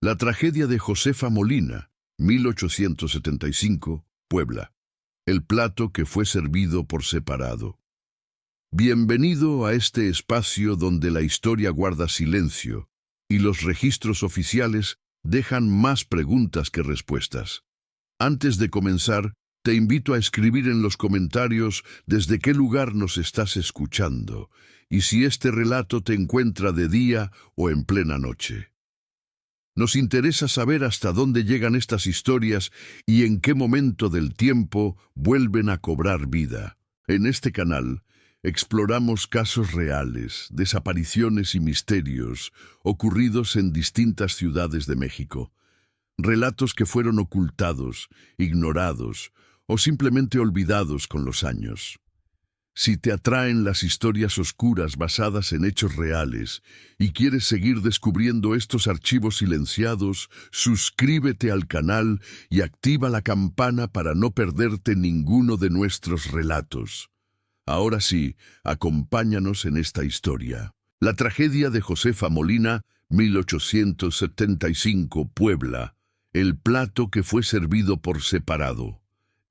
La tragedia de Josefa Molina, 1875, Puebla. El plato que fue servido por separado. Bienvenido a este espacio donde la historia guarda silencio y los registros oficiales dejan más preguntas que respuestas. Antes de comenzar, te invito a escribir en los comentarios desde qué lugar nos estás escuchando y si este relato te encuentra de día o en plena noche. Nos interesa saber hasta dónde llegan estas historias y en qué momento del tiempo vuelven a cobrar vida. En este canal exploramos casos reales, desapariciones y misterios ocurridos en distintas ciudades de México. Relatos que fueron ocultados, ignorados o simplemente olvidados con los años. Si te atraen las historias oscuras basadas en hechos reales y quieres seguir descubriendo estos archivos silenciados, suscríbete al canal y activa la campana para no perderte ninguno de nuestros relatos. Ahora sí, acompáñanos en esta historia. La tragedia de Josefa Molina, 1875, Puebla. El plato que fue servido por separado.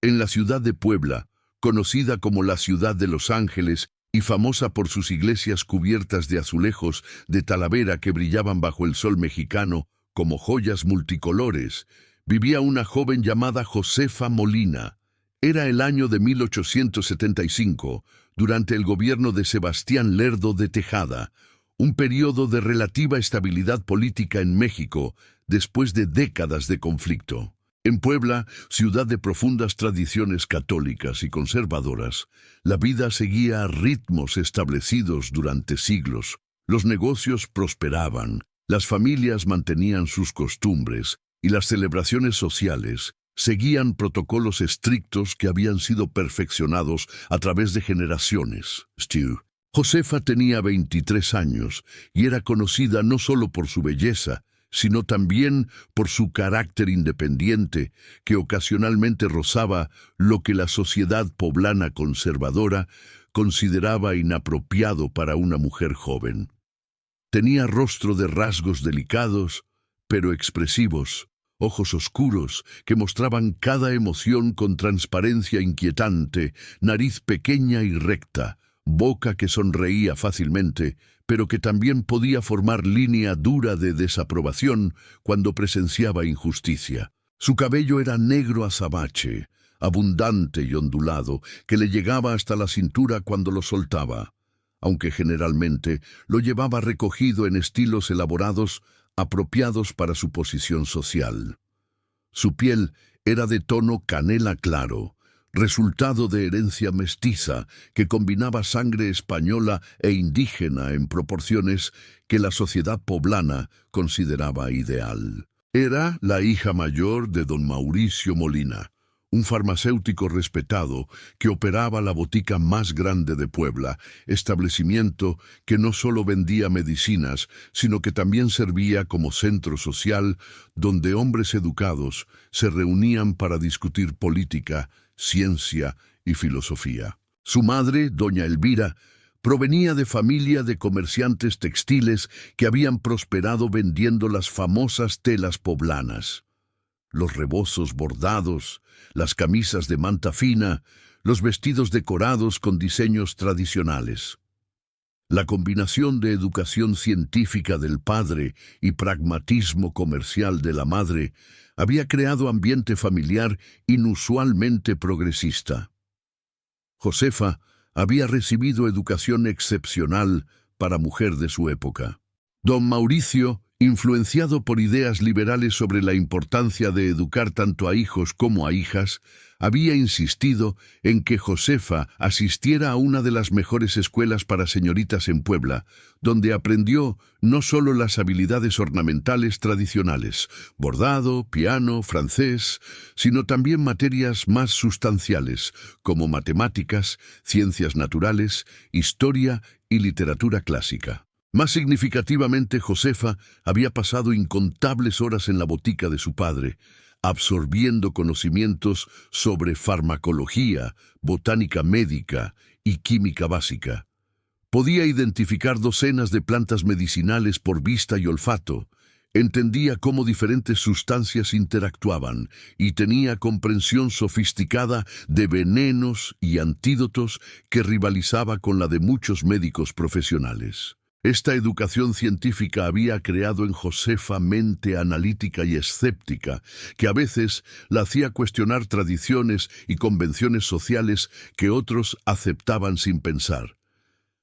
En la ciudad de Puebla, conocida como la ciudad de Los Ángeles y famosa por sus iglesias cubiertas de azulejos de Talavera que brillaban bajo el sol mexicano como joyas multicolores, vivía una joven llamada Josefa Molina. Era el año de 1875, durante el gobierno de Sebastián Lerdo de Tejada, un periodo de relativa estabilidad política en México después de décadas de conflicto. En Puebla, ciudad de profundas tradiciones católicas y conservadoras, la vida seguía a ritmos establecidos durante siglos. Los negocios prosperaban, las familias mantenían sus costumbres y las celebraciones sociales seguían protocolos estrictos que habían sido perfeccionados a través de generaciones. Josefa tenía 23 años y era conocida no solo por su belleza, sino también por su carácter independiente, que ocasionalmente rozaba lo que la sociedad poblana conservadora consideraba inapropiado para una mujer joven. Tenía rostro de rasgos delicados, pero expresivos, ojos oscuros que mostraban cada emoción con transparencia inquietante, nariz pequeña y recta, boca que sonreía fácilmente, pero que también podía formar línea dura de desaprobación cuando presenciaba injusticia. Su cabello era negro azabache, abundante y ondulado, que le llegaba hasta la cintura cuando lo soltaba, aunque generalmente lo llevaba recogido en estilos elaborados apropiados para su posición social. Su piel era de tono canela claro, resultado de herencia mestiza que combinaba sangre española e indígena en proporciones que la sociedad poblana consideraba ideal. Era la hija mayor de don Mauricio Molina, un farmacéutico respetado que operaba la botica más grande de Puebla, establecimiento que no solo vendía medicinas, sino que también servía como centro social donde hombres educados se reunían para discutir política, ciencia y filosofía. Su madre, doña Elvira, provenía de familia de comerciantes textiles que habían prosperado vendiendo las famosas telas poblanas. Los rebozos bordados, las camisas de manta fina, los vestidos decorados con diseños tradicionales. La combinación de educación científica del padre y pragmatismo comercial de la madre había creado ambiente familiar inusualmente progresista. Josefa había recibido educación excepcional para mujer de su época. Don Mauricio, influenciado por ideas liberales sobre la importancia de educar tanto a hijos como a hijas, había insistido en que Josefa asistiera a una de las mejores escuelas para señoritas en Puebla, donde aprendió no solo las habilidades ornamentales tradicionales, bordado, piano, francés, sino también materias más sustanciales, como matemáticas, ciencias naturales, historia y literatura clásica. Más significativamente, Josefa había pasado incontables horas en la botica de su padre, absorbiendo conocimientos sobre farmacología, botánica médica y química básica. Podía identificar docenas de plantas medicinales por vista y olfato, Entendía cómo diferentes sustancias interactuaban y tenía comprensión sofisticada de venenos y antídotos que rivalizaba con la de muchos médicos profesionales. Esta educación científica había creado en Josefa mente analítica y escéptica, que a veces la hacía cuestionar tradiciones y convenciones sociales que otros aceptaban sin pensar.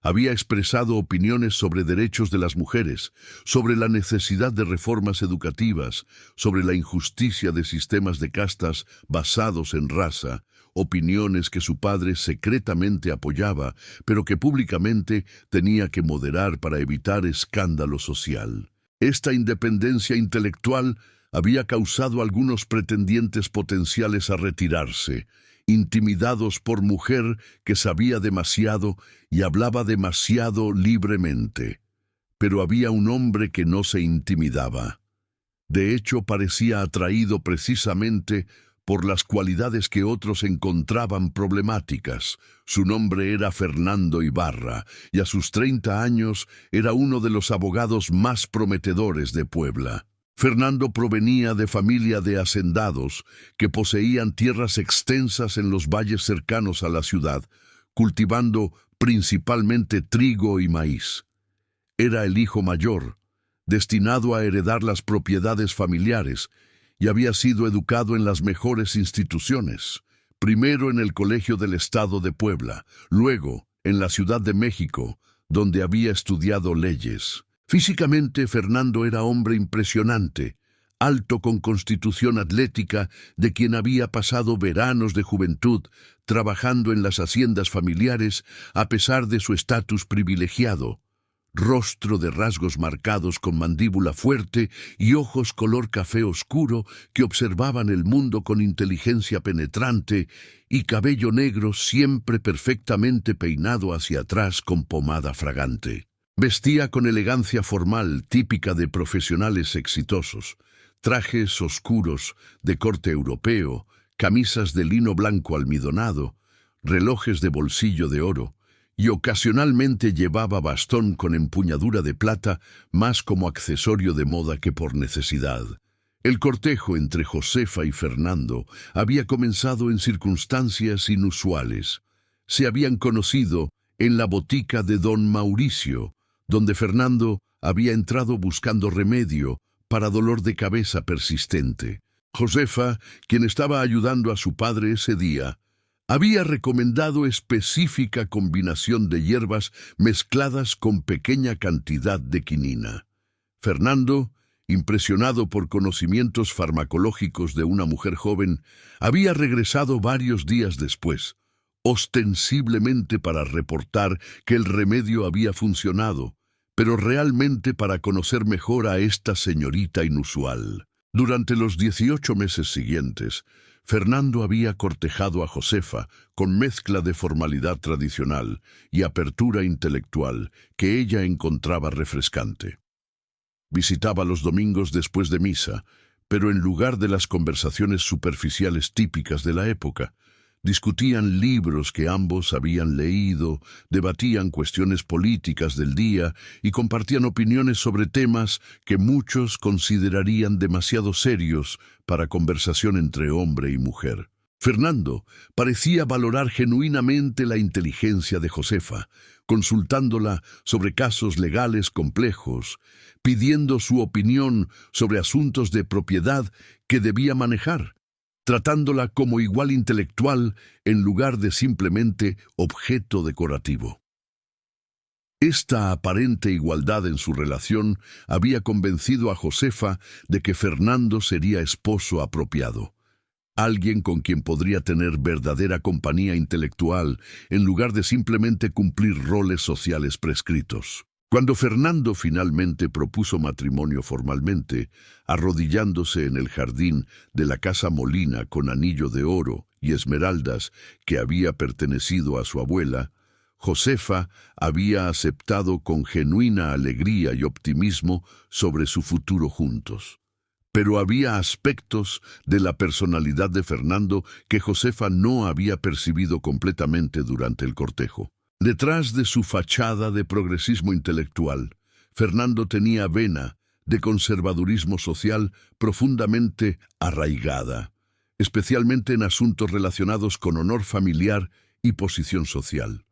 Había expresado opiniones sobre derechos de las mujeres, sobre la necesidad de reformas educativas, sobre la injusticia de sistemas de castas basados en raza, opiniones que su padre secretamente apoyaba, pero que públicamente tenía que moderar para evitar escándalo social. Esta independencia intelectual había causado a algunos pretendientes potenciales a retirarse, intimidados por mujer que sabía demasiado y hablaba demasiado libremente. Pero había un hombre que no se intimidaba. De hecho, parecía atraído precisamente por las cualidades que otros encontraban problemáticas. Su nombre era Fernando Ibarra, y a sus 30 años era uno de los abogados más prometedores de Puebla. Fernando provenía de familia de hacendados que poseían tierras extensas en los valles cercanos a la ciudad, cultivando principalmente trigo y maíz. Era el hijo mayor, destinado a heredar las propiedades familiares, y había sido educado en las mejores instituciones, primero en el Colegio del Estado de Puebla, luego en la Ciudad de México, donde había estudiado leyes. Físicamente, Fernando era hombre impresionante, alto con constitución atlética, de quien había pasado veranos de juventud trabajando en las haciendas familiares a pesar de su estatus privilegiado. Rostro de rasgos marcados con mandíbula fuerte y ojos color café oscuro que observaban el mundo con inteligencia penetrante, y cabello negro siempre perfectamente peinado hacia atrás con pomada fragante. Vestía con elegancia formal típica de profesionales exitosos, trajes oscuros de corte europeo, camisas de lino blanco almidonado, relojes de bolsillo de oro, y ocasionalmente llevaba bastón con empuñadura de plata, más como accesorio de moda que por necesidad. El cortejo entre Josefa y Fernando había comenzado en circunstancias inusuales. Se habían conocido en la botica de don Mauricio, donde Fernando había entrado buscando remedio para dolor de cabeza persistente. Josefa, quien estaba ayudando a su padre ese día, había recomendado específica combinación de hierbas mezcladas con pequeña cantidad de quinina. Fernando, impresionado por conocimientos farmacológicos de una mujer joven, había regresado varios días después, ostensiblemente para reportar que el remedio había funcionado, pero realmente para conocer mejor a esta señorita inusual. Durante los 18 meses siguientes, Fernando había cortejado a Josefa con mezcla de formalidad tradicional y apertura intelectual que ella encontraba refrescante. Visitaba los domingos después de misa, pero en lugar de las conversaciones superficiales típicas de la época, discutían libros que ambos habían leído, debatían cuestiones políticas del día y compartían opiniones sobre temas que muchos considerarían demasiado serios para conversación entre hombre y mujer. Fernando parecía valorar genuinamente la inteligencia de Josefa, consultándola sobre casos legales complejos, pidiendo su opinión sobre asuntos de propiedad que debía manejar, tratándola como igual intelectual en lugar de simplemente objeto decorativo. Esta aparente igualdad en su relación había convencido a Josefa de que Fernando sería esposo apropiado, alguien con quien podría tener verdadera compañía intelectual en lugar de simplemente cumplir roles sociales prescritos. Cuando Fernando finalmente propuso matrimonio formalmente, arrodillándose en el jardín de la casa Molina con anillo de oro y esmeraldas que había pertenecido a su abuela, Josefa había aceptado con genuina alegría y optimismo sobre su futuro juntos. Pero había aspectos de la personalidad de Fernando que Josefa no había percibido completamente durante el cortejo. Detrás de su fachada de progresismo intelectual, Fernando tenía vena de conservadurismo social profundamente arraigada, especialmente en asuntos relacionados con honor familiar y posición social.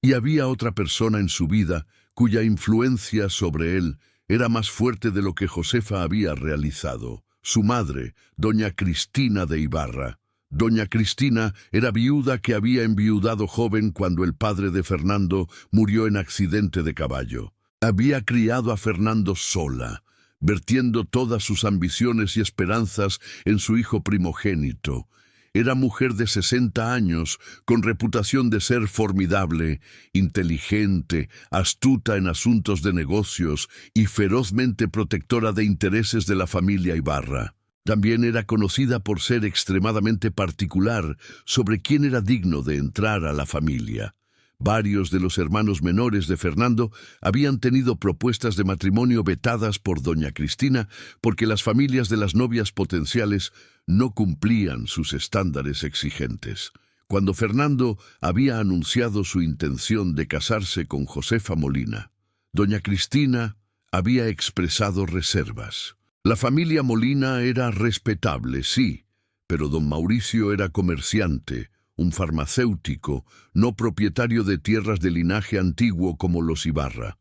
Y había otra persona en su vida cuya influencia sobre él era más fuerte de lo que Josefa había realizado: su madre, doña Cristina de Ibarra. Doña Cristina era viuda que había enviudado joven cuando el padre de Fernando murió en accidente de caballo. Había criado a Fernando sola, vertiendo todas sus ambiciones y esperanzas en su hijo primogénito. Era mujer de 60 años, con reputación de ser formidable, inteligente, astuta en asuntos de negocios y ferozmente protectora de intereses de la familia Ibarra. También era conocida por ser extremadamente particular sobre quién era digno de entrar a la familia. Varios de los hermanos menores de Fernando habían tenido propuestas de matrimonio vetadas por doña Cristina porque las familias de las novias potenciales no cumplían sus estándares exigentes. Cuando Fernando había anunciado su intención de casarse con Josefa Molina, doña Cristina había expresado reservas. La familia Molina era respetable, sí, pero don Mauricio era comerciante, un farmacéutico, no propietario de tierras de linaje antiguo como los Ibarra,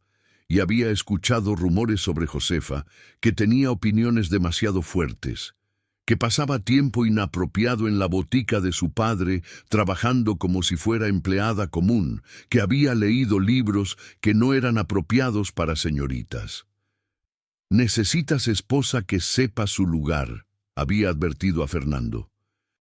y había escuchado rumores sobre Josefa, que tenía opiniones demasiado fuertes, que pasaba tiempo inapropiado en la botica de su padre, trabajando como si fuera empleada común, que había leído libros que no eran apropiados para señoritas. «Necesitas esposa que sepa su lugar», había advertido a Fernando.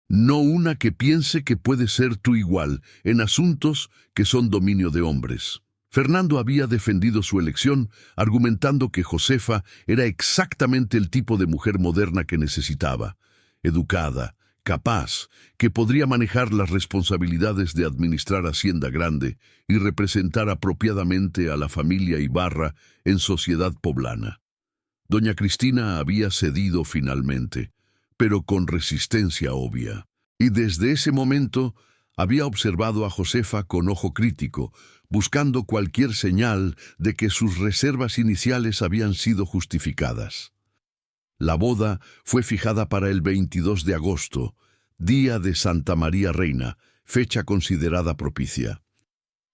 «No una que piense que puede ser tu igual en asuntos que son dominio de hombres». Fernando había defendido su elección, argumentando que Josefa era exactamente el tipo de mujer moderna que necesitaba: educada, capaz, que podría manejar las responsabilidades de administrar Hacienda Grande y representar apropiadamente a la familia Ibarra en sociedad poblana. Doña Cristina había cedido finalmente, pero con resistencia obvia, y desde ese momento había observado a Josefa con ojo crítico, buscando cualquier señal de que sus reservas iniciales habían sido justificadas. La boda fue fijada para el 22 de agosto, día de Santa María Reina, fecha considerada propicia.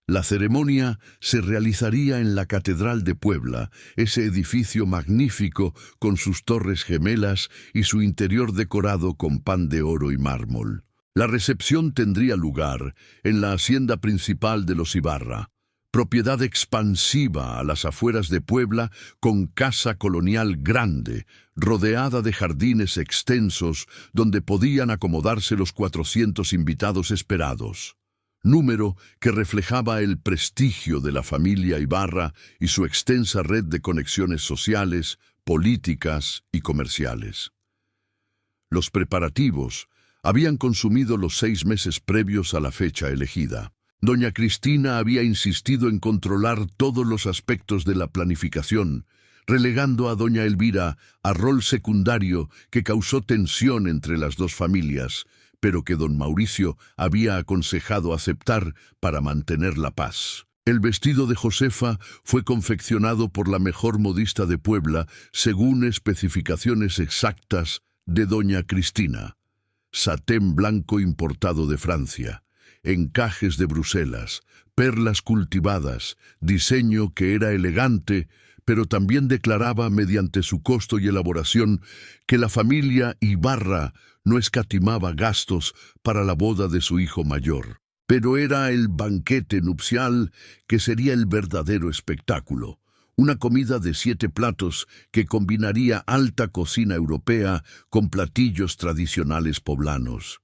La ceremonia se realizaría en la Catedral de Puebla, ese edificio magnífico con sus torres gemelas y su interior decorado con pan de oro y mármol. La recepción tendría lugar en la hacienda principal de los Ibarra, propiedad expansiva a las afueras de Puebla, con casa colonial grande, rodeada de jardines extensos donde podían acomodarse los 400 invitados esperados. Número que reflejaba el prestigio de la familia Ibarra y su extensa red de conexiones sociales, políticas y comerciales. Los preparativos habían consumido los 6 meses previos a la fecha elegida. Doña Cristina había insistido en controlar todos los aspectos de la planificación, relegando a doña Elvira a rol secundario que causó tensión entre las dos familias, pero que don Mauricio había aconsejado aceptar para mantener la paz. El vestido de Josefa fue confeccionado por la mejor modista de Puebla, según especificaciones exactas de doña Cristina. Satén blanco importado de Francia, encajes de Bruselas, perlas cultivadas, diseño que era elegante, pero también declaraba mediante su costo y elaboración que la familia Ibarra no escatimaba gastos para la boda de su hijo mayor. Pero era el banquete nupcial que sería el verdadero espectáculo. Una comida de 7 platos que combinaría alta cocina europea con platillos tradicionales poblanos.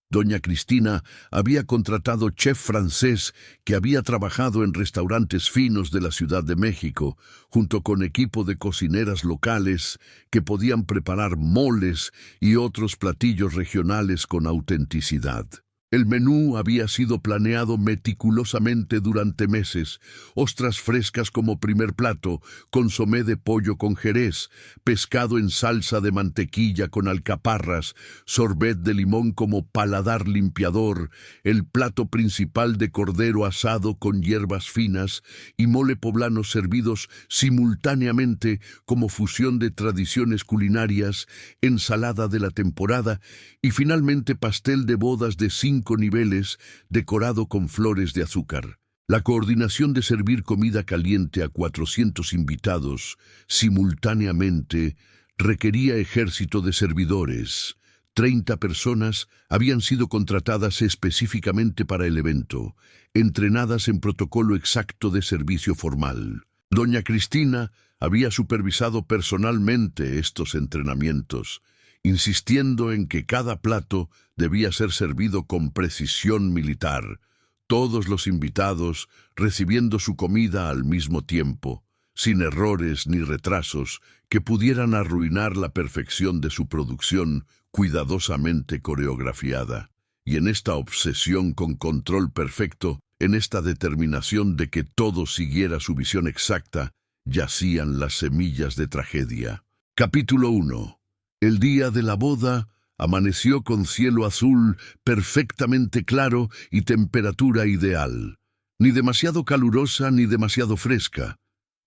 Doña Cristina había contratado chef francés que había trabajado en restaurantes finos de la Ciudad de México, junto con equipo de cocineras locales que podían preparar moles y otros platillos regionales con autenticidad. El menú había sido planeado meticulosamente durante meses: ostras frescas como primer plato, consomé de pollo con jerez, pescado en salsa de mantequilla con alcaparras, sorbet de limón como paladar limpiador, el plato principal de cordero asado con hierbas finas y mole poblano servidos simultáneamente como fusión de tradiciones culinarias, ensalada de la temporada y finalmente pastel de bodas de 5 niveles decorado con flores de azúcar. La coordinación de servir comida caliente a 400 invitados simultáneamente requería ejército de servidores. 30 personas habían sido contratadas específicamente para el evento, entrenadas en protocolo exacto de servicio formal. Doña Cristina había supervisado personalmente estos entrenamientos, insistiendo en que cada plato debía ser servido con precisión militar, todos los invitados recibiendo su comida al mismo tiempo, sin errores ni retrasos que pudieran arruinar la perfección de su producción cuidadosamente coreografiada. Y en esta obsesión con control perfecto, en esta determinación de que todo siguiera su visión exacta, yacían las semillas de tragedia. Capítulo 1. El día de la boda amaneció con cielo azul perfectamente claro y temperatura ideal. Ni demasiado calurosa ni demasiado fresca.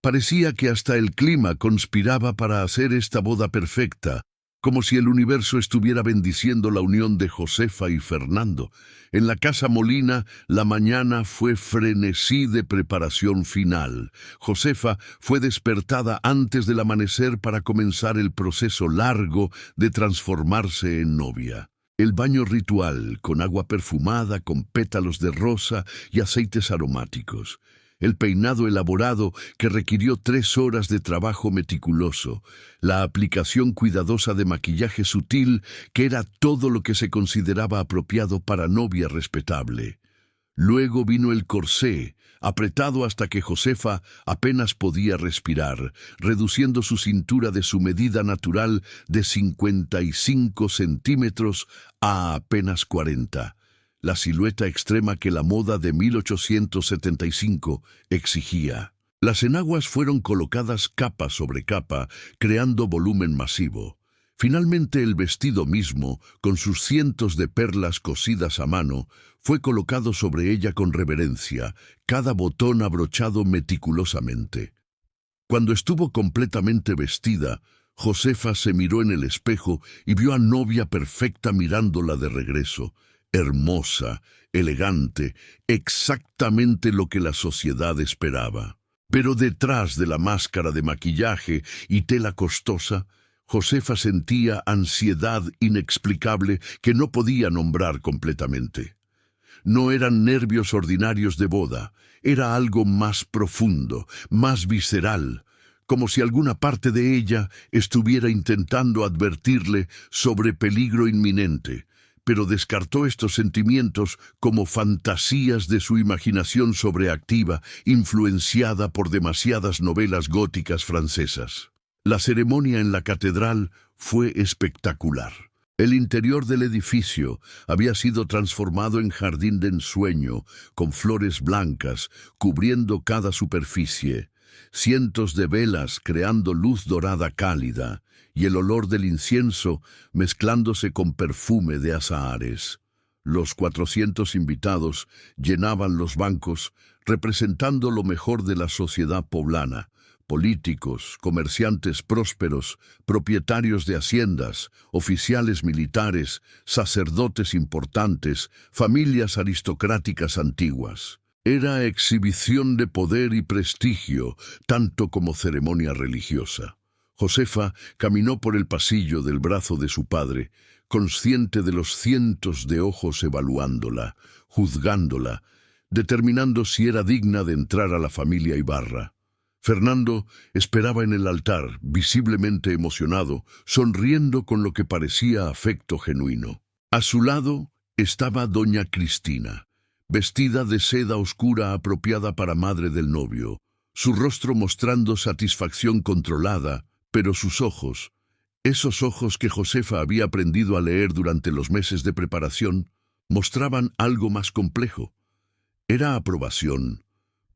Parecía que hasta el clima conspiraba para hacer esta boda perfecta, como si el universo estuviera bendiciendo la unión de Josefa y Fernando. En la casa Molina, la mañana fue frenesí de preparación final. Josefa fue despertada antes del amanecer para comenzar el proceso largo de transformarse en novia. El baño ritual, con agua perfumada, con pétalos de rosa y aceites aromáticos. El peinado elaborado que requirió 3 horas de trabajo meticuloso, la aplicación cuidadosa de maquillaje sutil que era todo lo que se consideraba apropiado para novia respetable. Luego vino el corsé, apretado hasta que Josefa apenas podía respirar, reduciendo su cintura de su medida natural de 55 centímetros a apenas 40. La silueta extrema que la moda de 1875 exigía. Las enaguas fueron colocadas capa sobre capa, creando volumen masivo. Finalmente el vestido mismo, con sus cientos de perlas cosidas a mano, fue colocado sobre ella con reverencia, cada botón abrochado meticulosamente. Cuando estuvo completamente vestida, Josefa se miró en el espejo y vio a novia perfecta mirándola de regreso. Hermosa, elegante, exactamente lo que la sociedad esperaba. Pero detrás de la máscara de maquillaje y tela costosa, Josefa sentía ansiedad inexplicable que no podía nombrar completamente. No eran nervios ordinarios de boda, era algo más profundo, más visceral, como si alguna parte de ella estuviera intentando advertirle sobre peligro inminente, pero descartó estos sentimientos como fantasías de su imaginación sobreactiva, influenciada por demasiadas novelas góticas francesas. La ceremonia en la catedral fue espectacular. El interior del edificio había sido transformado en jardín de ensueño, con flores blancas cubriendo cada superficie, cientos de velas creando luz dorada cálida, y el olor del incienso mezclándose con perfume de azahares. Los 400 invitados llenaban los bancos, representando lo mejor de la sociedad poblana: políticos, comerciantes prósperos, propietarios de haciendas, oficiales militares, sacerdotes importantes, familias aristocráticas antiguas. Era exhibición de poder y prestigio, tanto como ceremonia religiosa. Josefa caminó por el pasillo del brazo de su padre, consciente de los cientos de ojos evaluándola, juzgándola, determinando si era digna de entrar a la familia Ibarra. Fernando esperaba en el altar, visiblemente emocionado, sonriendo con lo que parecía afecto genuino. A su lado estaba doña Cristina, vestida de seda oscura apropiada para madre del novio, su rostro mostrando satisfacción controlada, pero sus ojos, esos ojos que Josefa había aprendido a leer durante los meses de preparación, mostraban algo más complejo. Era aprobación,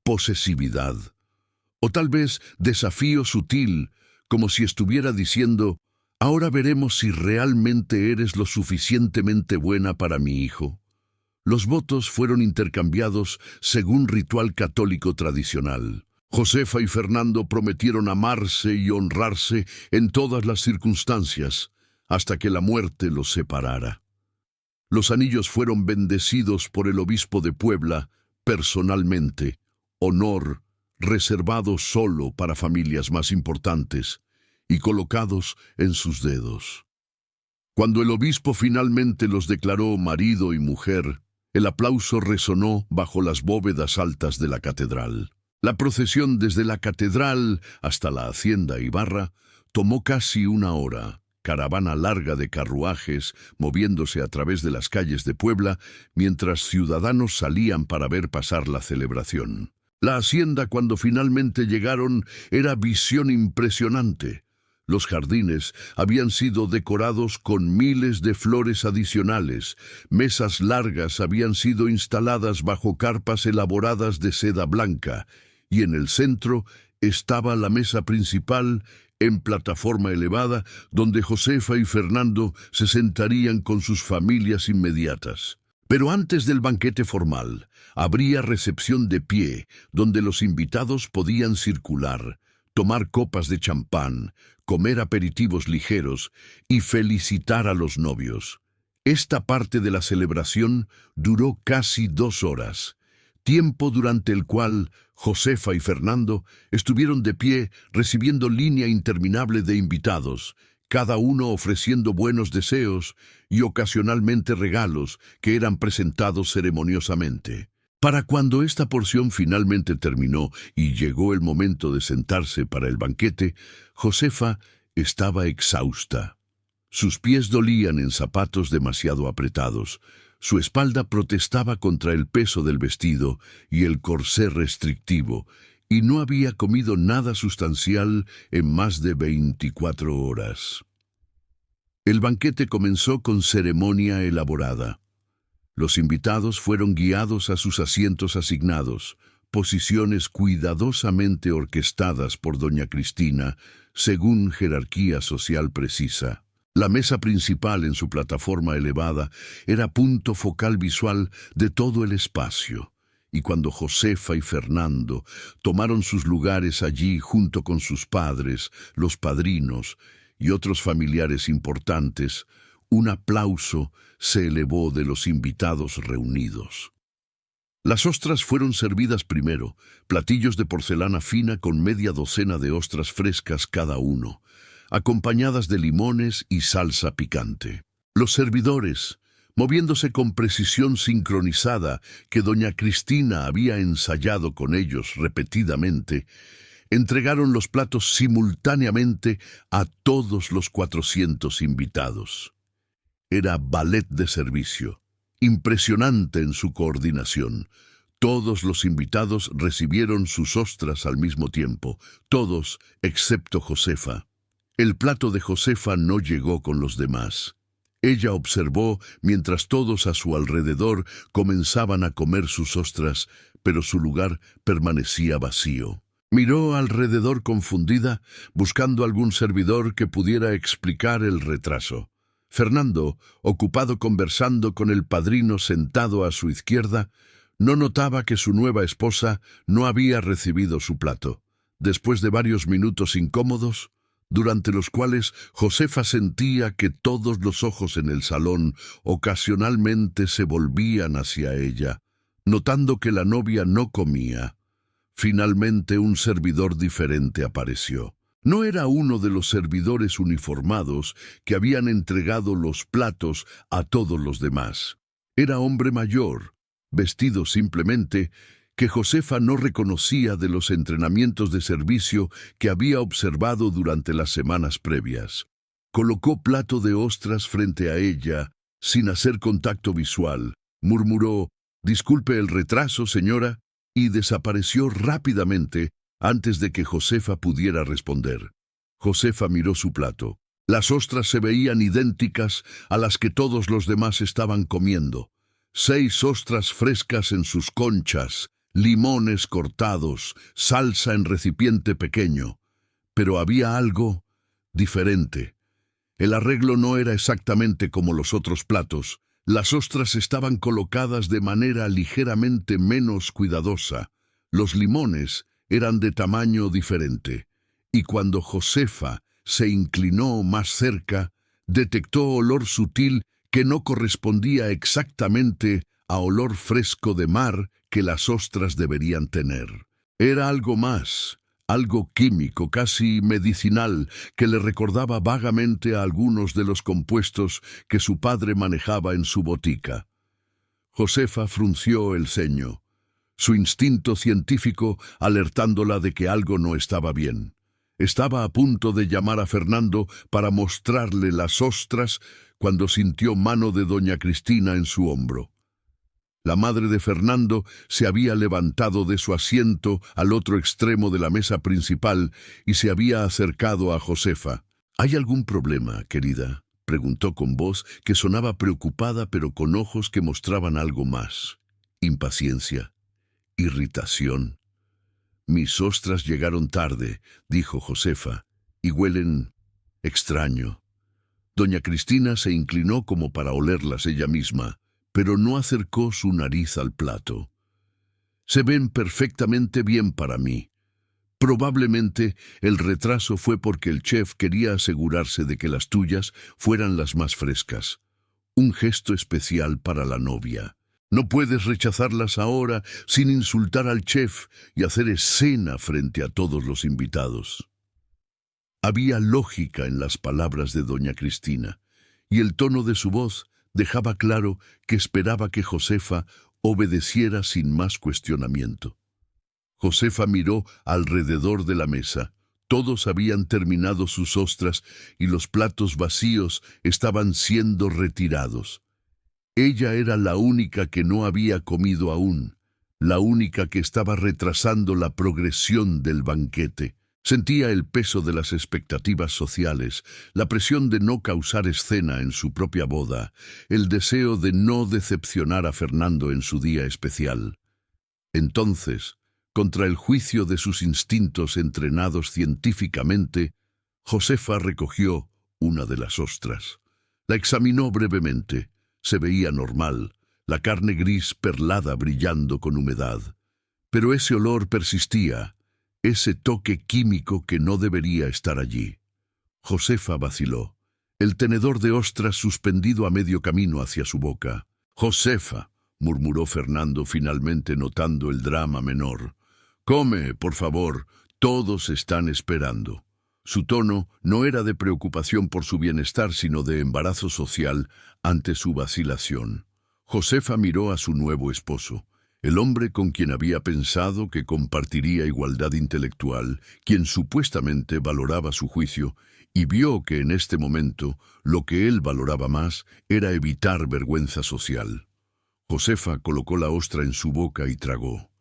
posesividad, o tal vez desafío sutil, como si estuviera diciendo: ahora veremos si realmente eres lo suficientemente buena para mi hijo. Los votos fueron intercambiados según ritual católico tradicional. Josefa y Fernando prometieron amarse y honrarse en todas las circunstancias, hasta que la muerte los separara. Los anillos fueron bendecidos por el obispo de Puebla, personalmente, honor reservado solo para familias más importantes, y colocados en sus dedos. Cuando el obispo finalmente los declaró marido y mujer, el aplauso resonó bajo las bóvedas altas de la catedral. La procesión desde la catedral hasta la hacienda Ibarra tomó casi una hora, caravana larga de carruajes moviéndose a través de las calles de Puebla, mientras ciudadanos salían para ver pasar la celebración. La hacienda, cuando finalmente llegaron, era visión impresionante. Los jardines habían sido decorados con miles de flores adicionales, mesas largas habían sido instaladas bajo carpas elaboradas de seda blanca, y en el centro estaba la mesa principal en plataforma elevada, donde Josefa y Fernando se sentarían con sus familias inmediatas. Pero antes del banquete formal, habría recepción de pie, donde los invitados podían circular, tomar copas de champán, comer aperitivos ligeros y felicitar a los novios. Esta parte de la celebración duró casi 2 horas, tiempo durante el cual Josefa y Fernando estuvieron de pie recibiendo línea interminable de invitados, cada uno ofreciendo buenos deseos y ocasionalmente regalos que eran presentados ceremoniosamente. Para cuando esta porción finalmente terminó y llegó el momento de sentarse para el banquete, Josefa estaba exhausta. Sus pies dolían en zapatos demasiado apretados, su espalda protestaba contra el peso del vestido y el corsé restrictivo, y no había comido nada sustancial en más de 24 horas. El banquete comenzó con ceremonia elaborada. Los invitados fueron guiados a sus asientos asignados, posiciones cuidadosamente orquestadas por doña Cristina, según jerarquía social precisa. La mesa principal en su plataforma elevada era punto focal visual de todo el espacio, y cuando Josefa y Fernando tomaron sus lugares allí junto con sus padres, los padrinos y otros familiares importantes, un aplauso se elevó de los invitados reunidos. Las ostras fueron servidas primero, platillos de porcelana fina con media docena de ostras frescas cada uno, acompañadas de limones y salsa picante. Los servidores, moviéndose con precisión sincronizada que doña Cristina había ensayado con ellos repetidamente, entregaron los platos simultáneamente a todos los 400 invitados. Era ballet de servicio, impresionante en su coordinación. Todos los invitados recibieron sus ostras al mismo tiempo, todos excepto Josefa. El plato de Josefa no llegó con los demás. Ella observó mientras todos a su alrededor comenzaban a comer sus ostras, pero su lugar permanecía vacío. Miró alrededor confundida, buscando algún servidor que pudiera explicar el retraso. Fernando, ocupado conversando con el padrino sentado a su izquierda, no notaba que su nueva esposa no había recibido su plato. Después de varios minutos incómodos, durante los cuales Josefa sentía que todos los ojos en el salón ocasionalmente se volvían hacia ella, notando que la novia no comía, finalmente un servidor diferente apareció. No era uno de los servidores uniformados que habían entregado los platos a todos los demás. Era hombre mayor, vestido simplemente, que Josefa no reconocía de los entrenamientos de servicio que había observado durante las semanas previas. Colocó plato de ostras frente a ella, sin hacer contacto visual. Murmuró: «Disculpe el retraso, señora», y desapareció rápidamente antes de que Josefa pudiera responder. Josefa miró su plato. Las ostras se veían idénticas a las que todos los demás estaban comiendo. 6 ostras frescas en sus conchas, limones cortados, salsa en recipiente pequeño. Pero había algo diferente. El arreglo no era exactamente como los otros platos. Las ostras estaban colocadas de manera ligeramente menos cuidadosa. Los limones eran de tamaño diferente. Y cuando Josefa se inclinó más cerca, detectó olor sutil que no correspondía exactamente a olor fresco de mar que las ostras deberían tener. Era algo más, algo químico, casi medicinal, que le recordaba vagamente a algunos de los compuestos que su padre manejaba en su botica. Josefa frunció el ceño, su instinto científico alertándola de que algo no estaba bien. Estaba a punto de llamar a Fernando para mostrarle las ostras cuando sintió mano de doña Cristina en su hombro. La madre de Fernando se había levantado de su asiento al otro extremo de la mesa principal y se había acercado a Josefa. ¿Hay algún problema, querida?, preguntó con voz que sonaba preocupada pero con ojos que mostraban algo más. Impaciencia, irritación. Mis ostras llegaron tarde, dijo Josefa, y huelen extraño. Doña Cristina se inclinó como para olerlas ella misma, pero no acercó su nariz al plato. Se ven perfectamente bien para mí. Probablemente el retraso fue porque el chef quería asegurarse de que las tuyas fueran las más frescas. Un gesto especial para la novia. No puedes rechazarlas ahora sin insultar al chef y hacer escena frente a todos los invitados. Había lógica en las palabras de doña Cristina, y el tono de su voz dejaba claro que esperaba que Josefa obedeciera sin más cuestionamiento. Josefa miró alrededor de la mesa. Todos habían terminado sus ostras y los platos vacíos estaban siendo retirados. Ella era la única que no había comido aún, la única que estaba retrasando la progresión del banquete. Sentía el peso de las expectativas sociales, la presión de no causar escena en su propia boda, el deseo de no decepcionar a Fernando en su día especial. Entonces, contra el juicio de sus instintos entrenados científicamente, Josefa recogió una de las ostras. La examinó brevemente. Se veía normal, la carne gris perlada brillando con humedad. Pero ese olor persistía, ese toque químico que no debería estar allí. Josefa vaciló, el tenedor de ostras suspendido a medio camino hacia su boca. «Josefa», murmuró Fernando finalmente notando el drama menor. «Come, por favor, todos están esperando». Su tono no era de preocupación por su bienestar, sino de embarazo social ante su vacilación. Josefa miró a su nuevo esposo, el hombre con quien había pensado que compartiría igualdad intelectual, quien supuestamente valoraba su juicio, y vio que en este momento lo que él valoraba más era evitar vergüenza social. Josefa colocó la ostra en su boca y tragó.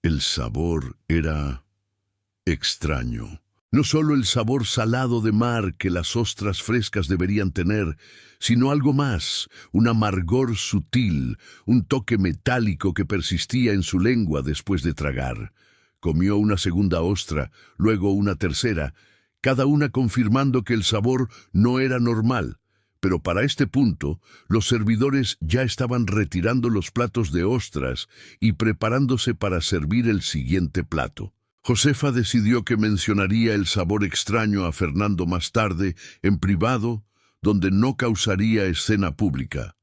El sabor era extraño. No solo el sabor salado de mar que las ostras frescas deberían tener, sino algo más, un amargor sutil, un toque metálico que persistía en su lengua después de tragar. Comió una segunda ostra, luego una tercera, cada una confirmando que el sabor no era normal. Pero para este punto, los servidores ya estaban retirando los platos de ostras y preparándose para servir el siguiente plato. Josefa decidió que mencionaría el sabor extraño a Fernando más tarde, en privado, donde no causaría escena pública.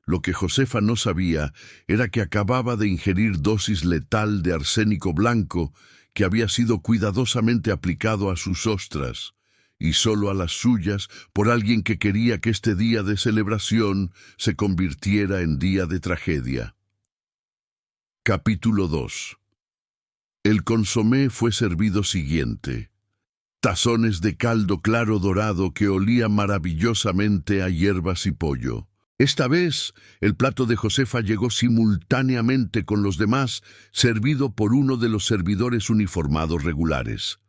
Lo que Josefa no sabía era que acababa de ingerir dosis letal de arsénico blanco que había sido cuidadosamente aplicado a sus ostras, y solo a las suyas por alguien que quería que este día de celebración se convirtiera en día de tragedia. Capítulo 2. El consomé fue servido siguiente. Tazones de caldo claro dorado que olía maravillosamente a hierbas y pollo. Esta vez, el plato de Josefa llegó simultáneamente con los demás, servido por uno de los servidores uniformados regulares.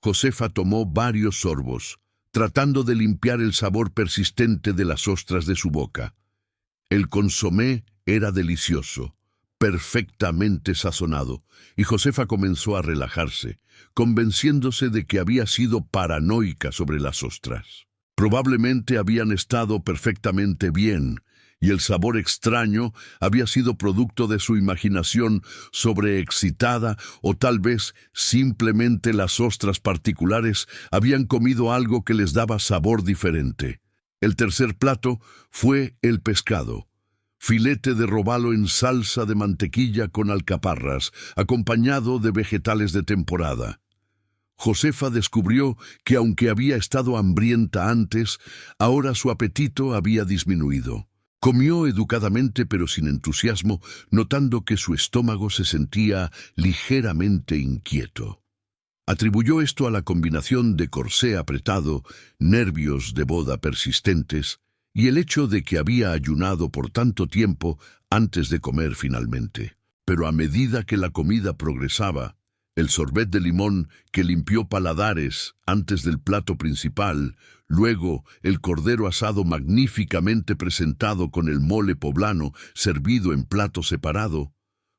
Josefa tomó varios sorbos, tratando de limpiar el sabor persistente de las ostras de su boca. El consomé era delicioso, perfectamente sazonado, y Josefa comenzó a relajarse, convenciéndose de que había sido paranoica sobre las ostras. Probablemente habían estado perfectamente bien, y el sabor extraño había sido producto de su imaginación sobreexcitada, o tal vez simplemente las ostras particulares habían comido algo que les daba sabor diferente. El tercer plato fue el pescado. Filete de robalo en salsa de mantequilla con alcaparras, acompañado de vegetales de temporada. Josefa descubrió que aunque había estado hambrienta antes, ahora su apetito había disminuido. Comió educadamente pero sin entusiasmo, notando que su estómago se sentía ligeramente inquieto. Atribuyó esto a la combinación de corsé apretado, nervios de boda persistentes y el hecho de que había ayunado por tanto tiempo antes de comer finalmente. Pero a medida que la comida progresaba, el sorbet de limón que limpió paladares antes del plato principal, luego el cordero asado magníficamente presentado con el mole poblano servido en plato separado,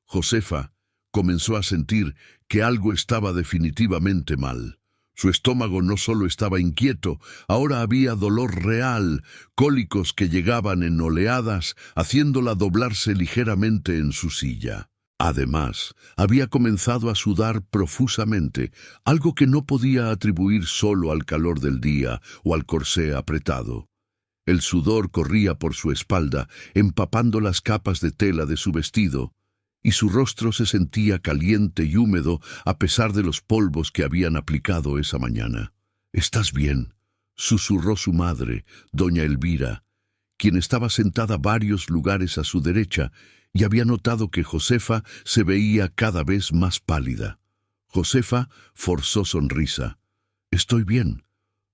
Josefa comenzó a sentir que algo estaba definitivamente mal. Su estómago no solo estaba inquieto, ahora había dolor real, cólicos que llegaban en oleadas, haciéndola doblarse ligeramente en su silla. Además, había comenzado a sudar profusamente, algo que no podía atribuir solo al calor del día o al corsé apretado. El sudor corría por su espalda, empapando las capas de tela de su vestido, y su rostro se sentía caliente y húmedo a pesar de los polvos que habían aplicado esa mañana. «¿Estás bien?», susurró su madre, doña Elvira, quien estaba sentada varios lugares a su derecha y había notado que Josefa se veía cada vez más pálida. Josefa forzó sonrisa. «Estoy bien,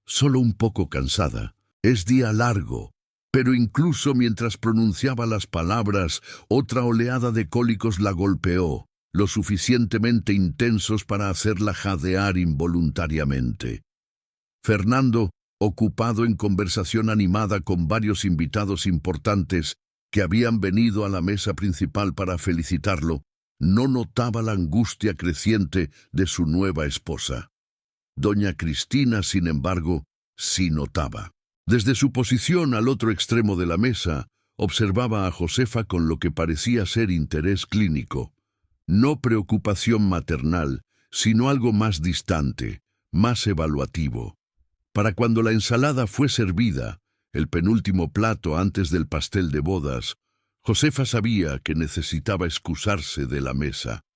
solo un poco cansada. Es día largo». Pero incluso mientras pronunciaba las palabras, otra oleada de cólicos la golpeó, lo suficientemente intensos para hacerla jadear involuntariamente. Fernando, ocupado en conversación animada con varios invitados importantes que habían venido a la mesa principal para felicitarlo, no notaba la angustia creciente de su nueva esposa. Doña Cristina, sin embargo, sí notaba. Desde su posición al otro extremo de la mesa, observaba a Josefa con lo que parecía ser interés clínico. No preocupación maternal, sino algo más distante, más evaluativo. Para cuando la ensalada fue servida, el penúltimo plato antes del pastel de bodas, Josefa sabía que necesitaba excusarse de la mesa.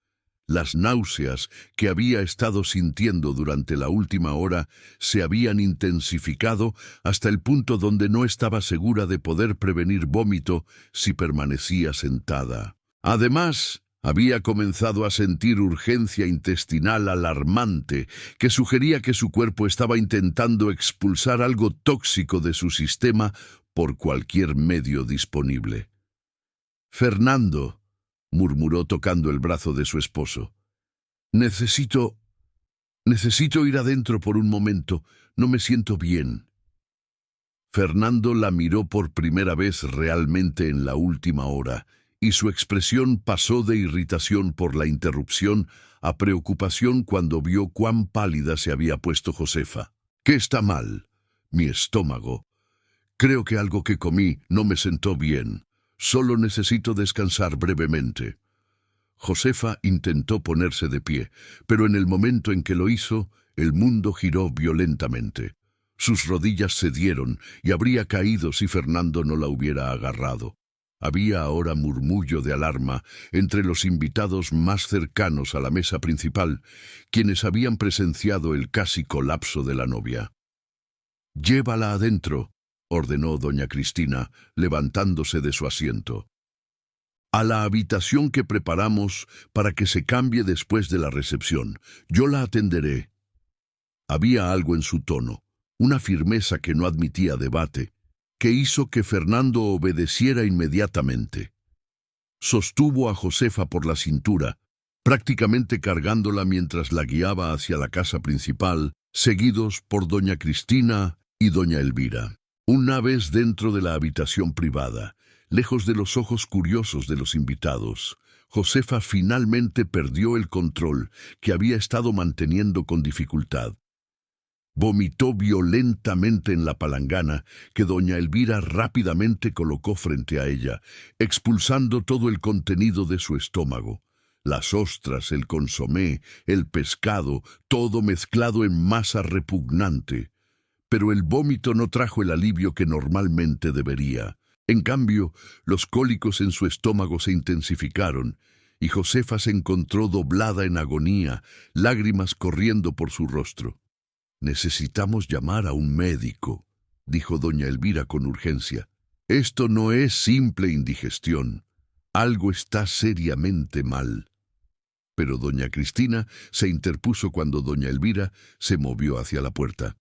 Las náuseas que había estado sintiendo durante la última hora se habían intensificado hasta el punto donde no estaba segura de poder prevenir vómito si permanecía sentada. Además, había comenzado a sentir urgencia intestinal alarmante que sugería que su cuerpo estaba intentando expulsar algo tóxico de su sistema por cualquier medio disponible. «Fernando», murmuró tocando el brazo de su esposo. Necesito ir adentro por un momento. No me siento bien». Fernando la miró por primera vez realmente en la última hora, y su expresión pasó de irritación por la interrupción a preocupación cuando vio cuán pálida se había puesto Josefa. «¿Qué está mal?» «Mi estómago. Creo que algo que comí no me sentó bien. Solo necesito descansar brevemente». Josefa intentó ponerse de pie, pero en el momento en que lo hizo, el mundo giró violentamente. Sus rodillas cedieron y habría caído si Fernando no la hubiera agarrado. Había ahora murmullo de alarma entre los invitados más cercanos a la mesa principal, quienes habían presenciado el casi colapso de la novia. «Llévala adentro», ordenó doña Cristina, levantándose de su asiento. «A la habitación que preparamos para que se cambie después de la recepción. Yo la atenderé». Había algo en su tono, una firmeza que no admitía debate, que hizo que Fernando obedeciera inmediatamente. Sostuvo a Josefa por la cintura, prácticamente cargándola mientras la guiaba hacia la casa principal, seguidos por doña Cristina y doña Elvira. Una vez dentro de la habitación privada, Lejos de los ojos curiosos de los invitados, Josefa finalmente perdió el control que había estado manteniendo con dificultad. Vomitó violentamente en la palangana que doña Elvira rápidamente colocó frente a ella, expulsando todo el contenido de su estómago. Las ostras, el consomé, el pescado, todo mezclado en masa repugnante. Pero el vómito no trajo el alivio que normalmente debería. En cambio, los cólicos en su estómago se intensificaron, y Josefa se encontró doblada en agonía, lágrimas corriendo por su rostro. «Necesitamos llamar a un médico», dijo doña Elvira con urgencia. «Esto no es simple indigestión. Algo está seriamente mal». Pero doña Cristina se interpuso cuando doña Elvira se movió hacia la puerta.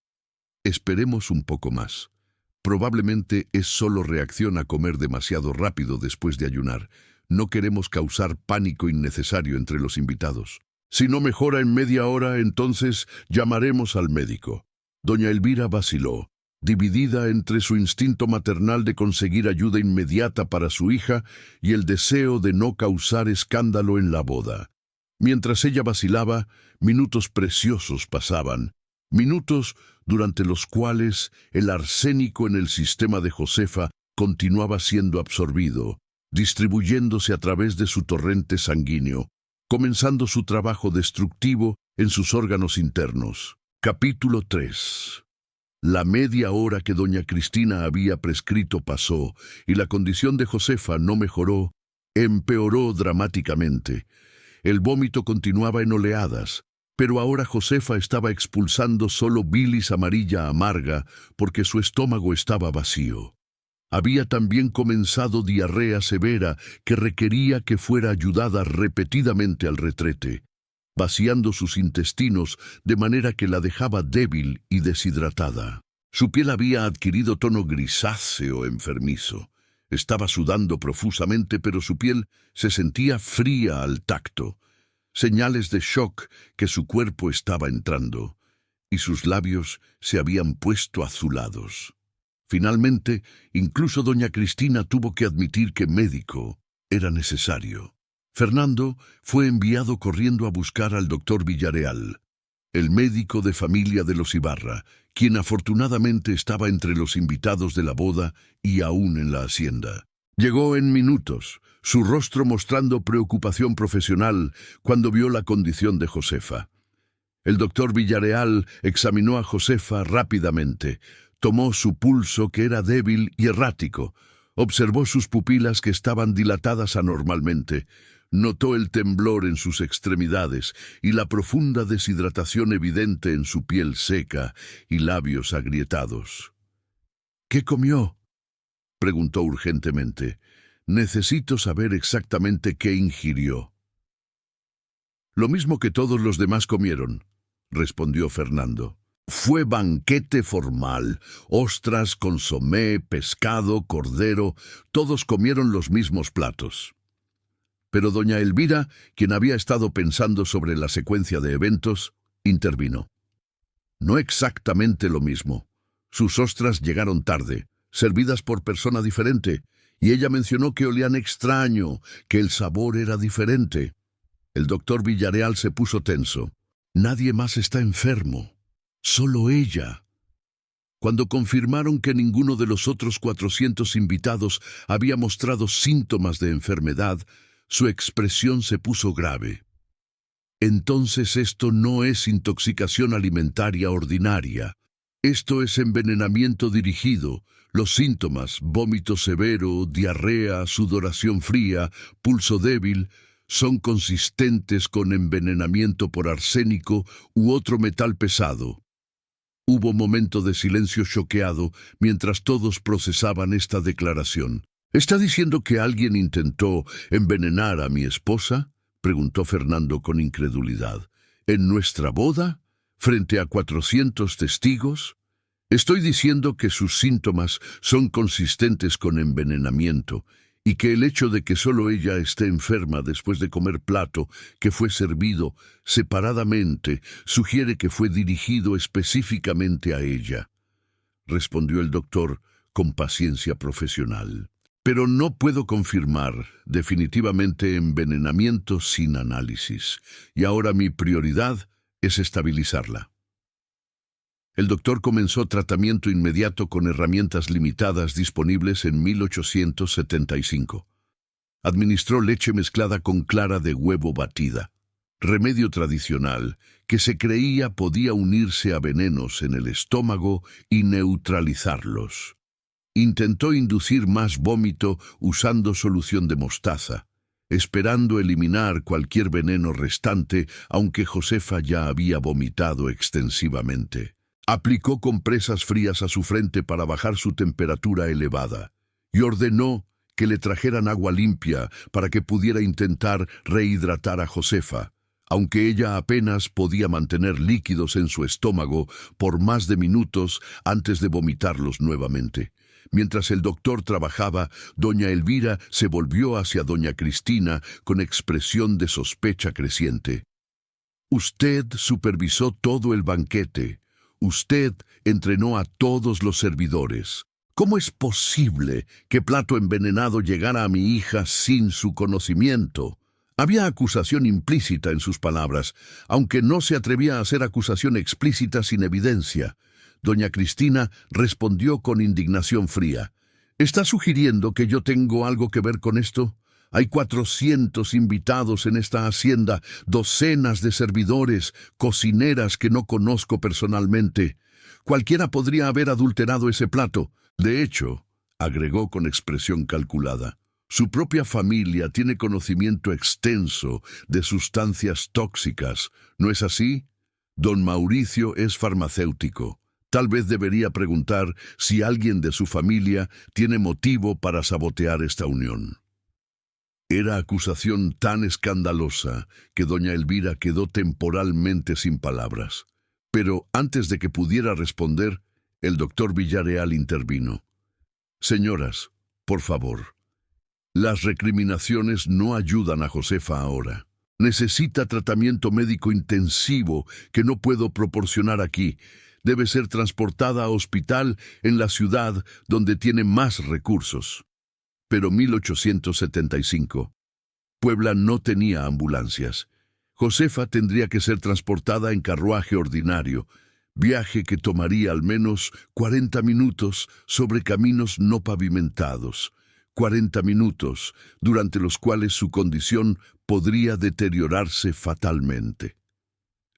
«Esperemos un poco más. Probablemente es solo reacción a comer demasiado rápido después de ayunar. No queremos causar pánico innecesario entre los invitados. Si no mejora en media hora, entonces llamaremos al médico». Doña Elvira vaciló, dividida entre su instinto maternal de conseguir ayuda inmediata para su hija y el deseo de no causar escándalo en la boda. Mientras ella vacilaba, minutos preciosos pasaban, minutos durante los cuales el arsénico en el sistema de Josefa continuaba siendo absorbido, distribuyéndose a través de su torrente sanguíneo, comenzando su trabajo destructivo en sus órganos internos. Capítulo 3. La media hora que doña Cristina había prescrito pasó, y la condición de Josefa no mejoró, empeoró dramáticamente. El vómito continuaba en oleadas, pero ahora Josefa estaba expulsando solo bilis amarilla amarga porque su estómago estaba vacío. Había también comenzado diarrea severa que requería que fuera ayudada repetidamente al retrete, vaciando sus intestinos de manera que la dejaba débil y deshidratada. Su piel había adquirido tono grisáceo enfermizo. Estaba sudando profusamente, pero su piel se sentía fría al tacto, señales de shock que su cuerpo estaba entrando, y sus labios se habían puesto azulados. Finalmente, incluso doña Cristina tuvo que admitir que médico era necesario. Fernando fue enviado corriendo a buscar al doctor Villareal, el médico de familia de los Ibarra, quien afortunadamente estaba entre los invitados de la boda y aún en la hacienda. Llegó en minutos, su rostro mostrando preocupación profesional cuando vio la condición de Josefa. El doctor Villareal examinó a Josefa rápidamente, tomó su pulso que era débil y errático, observó sus pupilas que estaban dilatadas anormalmente, notó el temblor en sus extremidades y la profunda deshidratación evidente en su piel seca y labios agrietados. «¿Qué comió?», preguntó urgentemente. «Necesito saber exactamente qué ingirió». «Lo mismo que todos los demás comieron», respondió Fernando. «Fue banquete formal, ostras, consomé, pescado, cordero, todos comieron los mismos platos». Pero doña Elvira, quien había estado pensando sobre la secuencia de eventos, intervino. «No exactamente lo mismo. Sus ostras llegaron tarde, servidas por persona diferente, y ella mencionó que olían extraño, que el sabor era diferente». El doctor Villareal se puso tenso. «Nadie más está enfermo. Solo ella». Cuando confirmaron que ninguno de los otros 400 invitados había mostrado síntomas de enfermedad, su expresión se puso grave. «Entonces esto no es intoxicación alimentaria ordinaria. Esto es envenenamiento dirigido. Los síntomas, vómito severo, diarrea, sudoración fría, pulso débil, son consistentes con envenenamiento por arsénico u otro metal pesado». Hubo momento de silencio choqueado mientras todos procesaban esta declaración. «¿Está diciendo que alguien intentó envenenar a mi esposa?», preguntó Fernando con incredulidad. «¿En nuestra boda? ¿Frente a 400 testigos? Estoy diciendo que sus síntomas son consistentes con envenenamiento y que el hecho de que solo ella esté enferma después de comer plato que fue servido separadamente sugiere que fue dirigido específicamente a ella», respondió el doctor con paciencia profesional. Pero no puedo confirmar definitivamente envenenamiento sin análisis, y ahora mi prioridad es estabilizarla. El doctor comenzó tratamiento inmediato con herramientas limitadas disponibles en 1875. Administró leche mezclada con clara de huevo batida, remedio tradicional que se creía podía unirse a venenos en el estómago y neutralizarlos. Intentó inducir más vómito usando solución de mostaza, esperando eliminar cualquier veneno restante, aunque Josefa ya había vomitado extensivamente. Aplicó compresas frías a su frente para bajar su temperatura elevada y ordenó que le trajeran agua limpia para que pudiera intentar rehidratar a Josefa, aunque ella apenas podía mantener líquidos en su estómago por más de minutos antes de vomitarlos nuevamente. Mientras el doctor trabajaba, doña Elvira se volvió hacia doña Cristina con expresión de sospecha creciente. «Usted supervisó todo el banquete. Usted entrenó a todos los servidores. ¿Cómo es posible que plato envenenado llegara a mi hija sin su conocimiento?» Había acusación implícita en sus palabras, aunque no se atrevía a hacer acusación explícita sin evidencia. Doña Cristina respondió con indignación fría. «¿Está sugiriendo que yo tengo algo que ver con esto? Hay 400 invitados en esta hacienda, docenas de servidores, cocineras que no conozco personalmente. Cualquiera podría haber adulterado ese plato. De hecho», agregó con expresión calculada, «su propia familia tiene conocimiento extenso de sustancias tóxicas, ¿no es así? Don Mauricio es farmacéutico. Tal vez debería preguntar si alguien de su familia tiene motivo para sabotear esta unión». Era acusación tan escandalosa que doña Elvira quedó temporalmente sin palabras. Pero antes de que pudiera responder, el doctor Villareal intervino. «Señoras, por favor, las recriminaciones no ayudan a Josefa ahora. Necesita tratamiento médico intensivo que no puedo proporcionar aquí. Debe ser transportada a hospital en la ciudad donde tiene más recursos». Pero 1875. Puebla no tenía ambulancias. Josefa tendría que ser transportada en carruaje ordinario, viaje que tomaría al menos 40 minutos sobre caminos no pavimentados. 40 minutos, durante los cuales su condición podría deteriorarse fatalmente.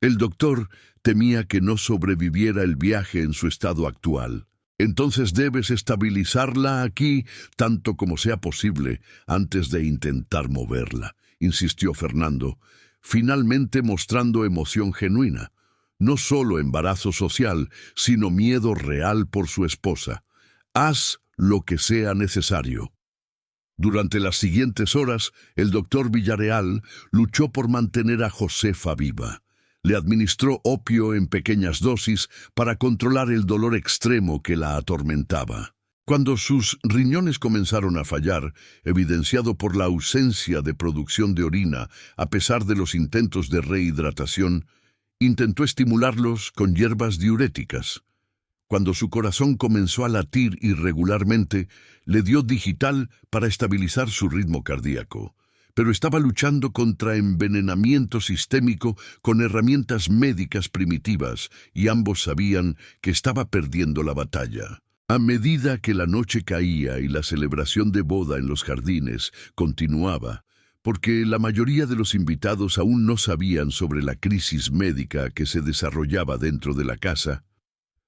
El doctor temía que no sobreviviera el viaje en su estado actual. «Entonces debes estabilizarla aquí tanto como sea posible antes de intentar moverla», insistió Fernando, finalmente mostrando emoción genuina. No solo embarazo social, sino miedo real por su esposa. «Haz lo que sea necesario». Durante las siguientes horas, el doctor Villareal luchó por mantener a Josefa viva. Le administró opio en pequeñas dosis para controlar el dolor extremo que la atormentaba. Cuando sus riñones comenzaron a fallar, evidenciado por la ausencia de producción de orina a pesar de los intentos de rehidratación, intentó estimularlos con hierbas diuréticas. Cuando su corazón comenzó a latir irregularmente, le dio digital para estabilizar su ritmo cardíaco. Pero estaba luchando contra envenenamiento sistémico con herramientas médicas primitivas, y ambos sabían que estaba perdiendo la batalla. A medida que la noche caía y la celebración de boda en los jardines continuaba, porque la mayoría de los invitados aún no sabían sobre la crisis médica que se desarrollaba dentro de la casa,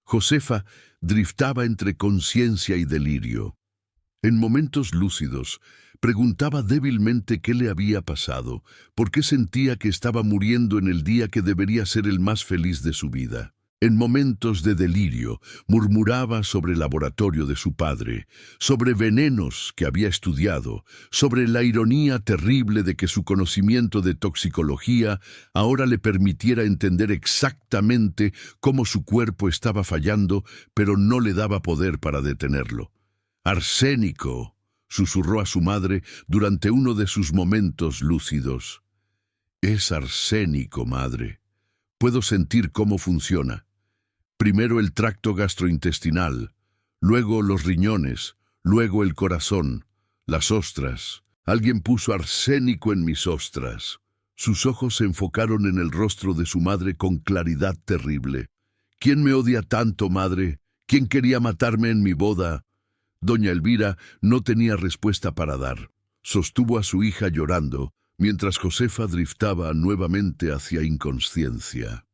Josefa driftaba entre conciencia y delirio. En momentos lúcidos, preguntaba débilmente qué le había pasado, por qué sentía que estaba muriendo en el día que debería ser el más feliz de su vida. En momentos de delirio, murmuraba sobre el laboratorio de su padre, sobre venenos que había estudiado, sobre la ironía terrible de que su conocimiento de toxicología ahora le permitiera entender exactamente cómo su cuerpo estaba fallando, pero no le daba poder para detenerlo. «Arsénico», susurró a su madre durante uno de sus momentos lúcidos. «Es arsénico, madre. Puedo sentir cómo funciona. Primero el tracto gastrointestinal, luego los riñones, luego el corazón. Las ostras. Alguien puso arsénico en mis ostras. Sus ojos se enfocaron en el rostro de su madre con claridad terrible. ¿Quién me odia tanto, madre? ¿Quién quería matarme en mi boda? Doña Elvira no tenía respuesta para dar. Sostuvo a su hija llorando, mientras Josefa driftaba nuevamente hacia inconsciencia.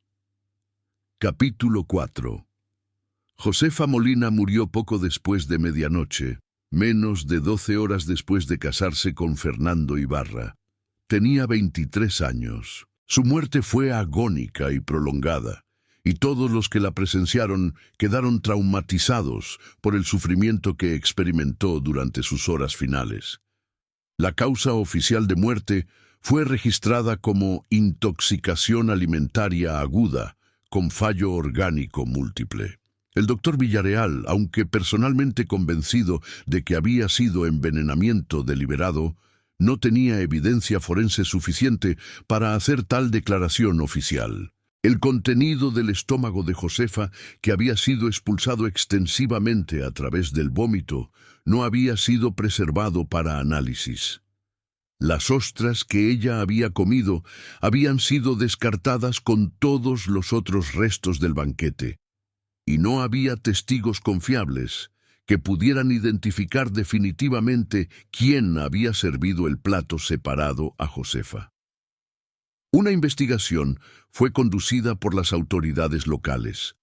Capítulo 4. Josefa Molina murió poco después de medianoche, menos de 12 horas después de casarse con Fernando Ibarra. Tenía 23 años. Su muerte fue agónica y prolongada, y todos los que la presenciaron quedaron traumatizados por el sufrimiento que experimentó durante sus horas finales. La causa oficial de muerte fue registrada como intoxicación alimentaria aguda con fallo orgánico múltiple. El doctor Villarreal, aunque personalmente convencido de que había sido envenenamiento deliberado, no tenía evidencia forense suficiente para hacer tal declaración oficial. El contenido del estómago de Josefa, que había sido expulsado extensivamente a través del vómito, no había sido preservado para análisis. Las ostras que ella había comido habían sido descartadas con todos los otros restos del banquete, y no había testigos confiables que pudieran identificar definitivamente quién había servido el plato separado a Josefa. Una investigación fue conducida por las autoridades locales,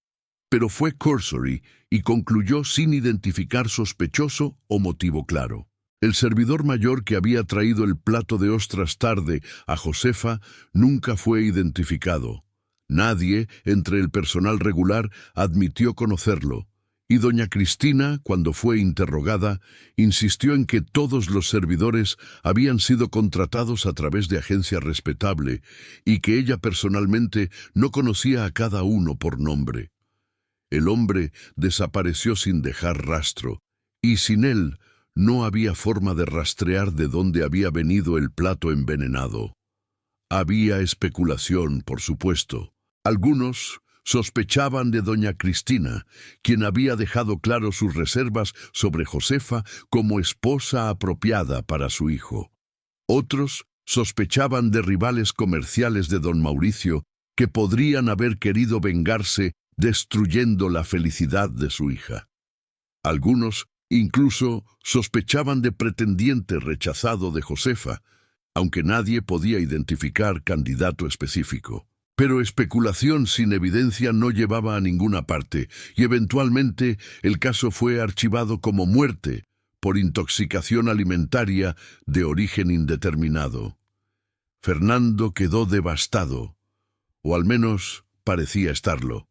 pero fue cursory y concluyó sin identificar sospechoso o motivo claro. El servidor mayor que había traído el plato de ostras tarde a Josefa nunca fue identificado. Nadie entre el personal regular admitió conocerlo, y doña Cristina, cuando fue interrogada, insistió en que todos los servidores habían sido contratados a través de agencia respetable y que ella personalmente no conocía a cada uno por nombre. El hombre desapareció sin dejar rastro, y sin él no había forma de rastrear de dónde había venido el plato envenenado. Había especulación, por supuesto. Algunos sospechaban de doña Cristina, quien había dejado claro sus reservas sobre Josefa como esposa apropiada para su hijo. Otros sospechaban de rivales comerciales de don Mauricio que podrían haber querido vengarse destruyendo la felicidad de su hija. Algunos incluso sospechaban de pretendiente rechazado de Josefa, aunque nadie podía identificar candidato específico. Pero especulación sin evidencia no llevaba a ninguna parte, y eventualmente el caso fue archivado como muerte por intoxicación alimentaria de origen indeterminado. Fernando quedó devastado, o al menos parecía estarlo.